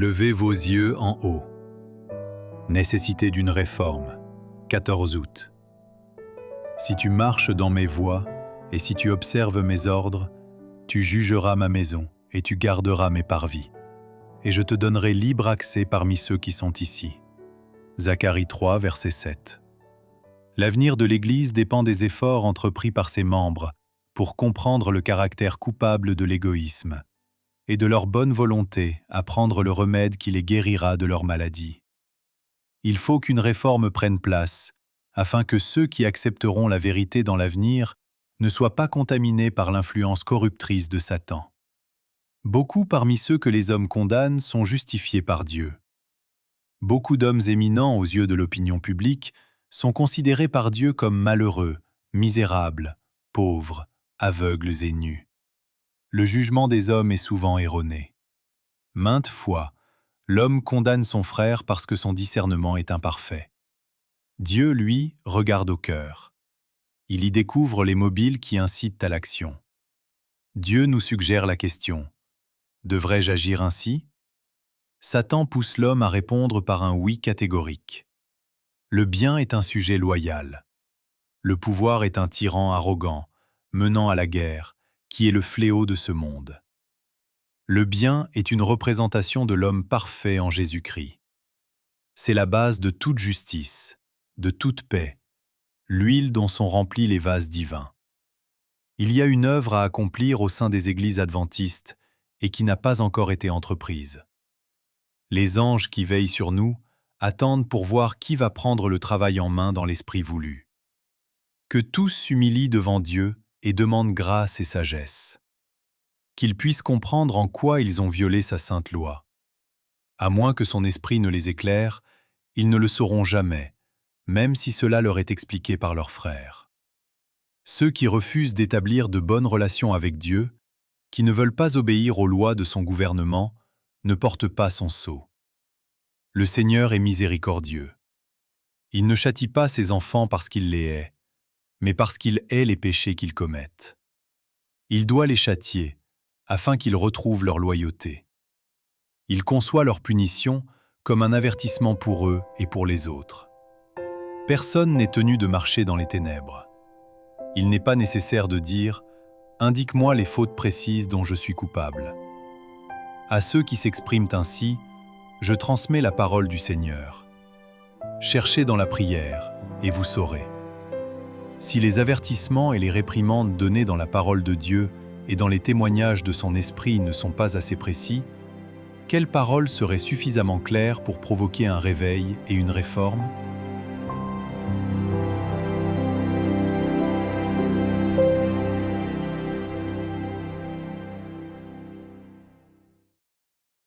Levez vos yeux en haut. Nécessité d'une réforme. 14 août. Si tu marches dans mes voies, et si tu observes mes ordres, tu jugeras ma maison, et tu garderas mes parvis. Et je te donnerai libre accès parmi ceux qui sont ici. Zacharie 3, verset 7. L'avenir de l'Église dépend des efforts entrepris par ses membres pour comprendre le caractère coupable de l'égoïsme et de leur bonne volonté à prendre le remède qui les guérira de leur maladie. Il faut qu'une réforme prenne place, afin que ceux qui accepteront la vérité dans l'avenir ne soient pas contaminés par l'influence corruptrice de Satan. Beaucoup parmi ceux que les hommes condamnent sont justifiés par Dieu. Beaucoup d'hommes éminents aux yeux de l'opinion publique sont considérés par Dieu comme malheureux, misérables, pauvres, aveugles et nus. Le jugement des hommes est souvent erroné. Maintes fois, l'homme condamne son frère parce que son discernement est imparfait. Dieu, lui, regarde au cœur. Il y découvre les mobiles qui incitent à l'action. Dieu nous suggère la question : devrais-je agir ainsi ? Satan pousse l'homme à répondre par un oui catégorique. Le bien est un sujet loyal. Le pouvoir est un tyran arrogant, menant à la guerre, qui est le fléau de ce monde. Le bien est une représentation de l'homme parfait en Jésus-Christ. C'est la base de toute justice, de toute paix, l'huile dont sont remplis les vases divins. Il y a une œuvre à accomplir au sein des églises adventistes et qui n'a pas encore été entreprise. Les anges qui veillent sur nous attendent pour voir qui va prendre le travail en main dans l'esprit voulu. Que tous s'humilient devant Dieu et demandent grâce et sagesse. Qu'ils puissent comprendre en quoi ils ont violé sa sainte loi. À moins que son esprit ne les éclaire, ils ne le sauront jamais, même si cela leur est expliqué par leurs frères. Ceux qui refusent d'établir de bonnes relations avec Dieu, qui ne veulent pas obéir aux lois de son gouvernement, ne portent pas son sceau. Le Seigneur est miséricordieux. Il ne châtie pas ses enfants parce qu'il les hait, mais parce qu'il hait les péchés qu'ils commettent. Il doit les châtier, afin qu'ils retrouvent leur loyauté. Il conçoit leur punition comme un avertissement pour eux et pour les autres. Personne n'est tenu de marcher dans les ténèbres. Il n'est pas nécessaire de dire « Indique-moi les fautes précises dont je suis coupable ». À ceux qui s'expriment ainsi, je transmets la parole du Seigneur. Cherchez dans la prière, et vous saurez. Si les avertissements et les réprimandes donnés dans la parole de Dieu et dans les témoignages de son esprit ne sont pas assez précis, quelles paroles seraient suffisamment claires pour provoquer un réveil et une réforme ?